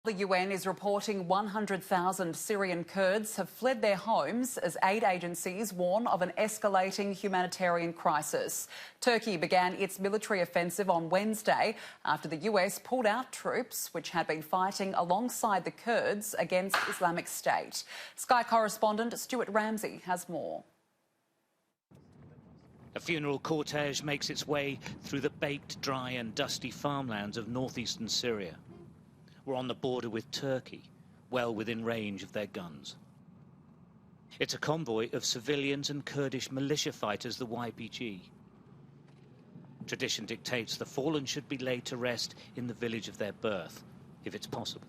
The UN is reporting 100,000 Syrian Kurds have fled their homes as aid agencies warn of an escalating humanitarian crisis. Turkey began its military offensive on Wednesday after the US pulled out troops which had been fighting alongside the Kurds against Islamic State. Sky correspondent Stuart Ramsey has more. A funeral cortege makes its way through the baked, dry and dusty farmlands of northeastern Syria. We're on the border with Turkey, well within range of their guns. It's a convoy of civilians and Kurdish militia fighters, the YPG. Tradition dictates the fallen should be laid to rest in the village of their birth, if it's possible.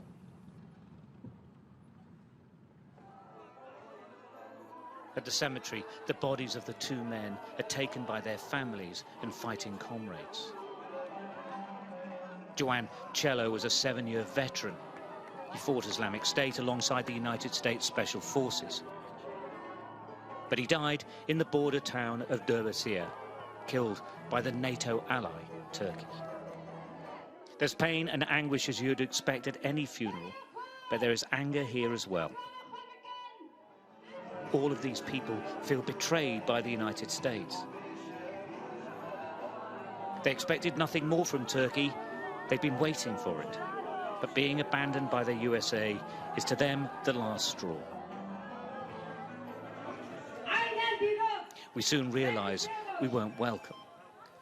At the cemetery, the bodies of the two men are taken by their families and fighting comrades. Joan Cello was a 7-year veteran. He fought Islamic State alongside the United States Special Forces. But he died in the border town of Derbasir, killed by the NATO ally, Turkey. There's pain and anguish as you'd expect at any funeral, but there is anger here as well. All of these people feel betrayed by the United States. They expected nothing more from Turkey. They've been waiting for it. But being abandoned by the USA is to them the last straw. We soon realise we weren't welcome.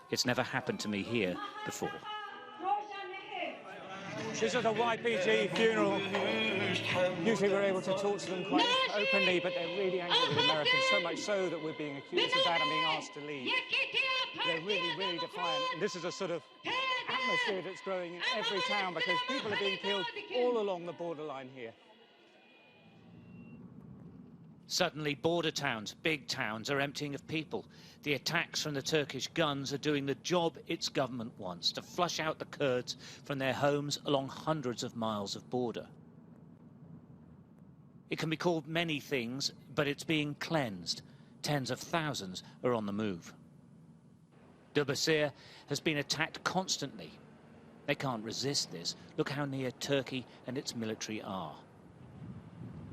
It's never happened to me here before. This is a YPG funeral. Usually we're able to talk to them quite openly, but they're really angry with Americans, so much so that we're being accused of that and being asked to leave. They're really, really defiant. And this is a sort of atmosphere that's growing in every town because people are being killed all along the borderline here. Suddenly, border towns, big towns, are emptying of people. The attacks from the Turkish guns are doing the job its government wants, to flush out the Kurds from their homes along hundreds of miles of border. It can be called many things, but it's being cleansed. Tens of thousands are on the move. Derbasir has been attacked constantly. They can't resist this. Look how near Turkey and its military are.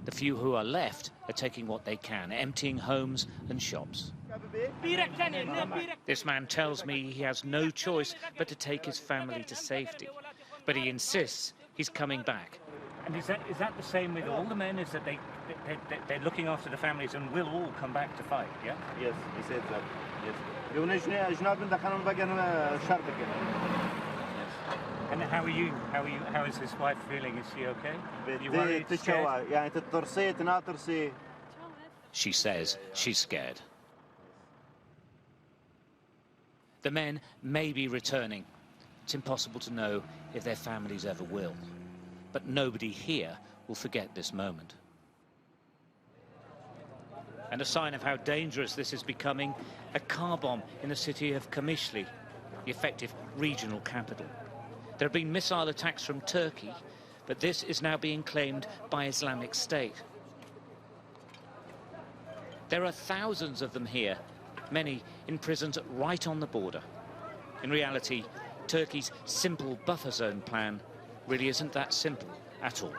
The few who are left are taking what they can, emptying homes and shops. This man tells me he has no choice but to take his family to safety. But he insists he's coming back. And is that the same with all the men? Is that they're looking after the families and will all come back to fight, yeah? Yes, he said that, yes. And how are you? How is his wife feeling? Is she okay? Are you worried, scared? She says she's scared. The men may be returning. It's impossible to know if their families ever will. But nobody here will forget this moment. And a sign of how dangerous this is becoming, a car bomb in the city of Kamishli, the effective regional capital. There have been missile attacks from Turkey, but this is now being claimed by Islamic State. There are thousands of them here, many in prisons right on the border. In reality, Turkey's simple buffer zone plan really isn't that simple at all.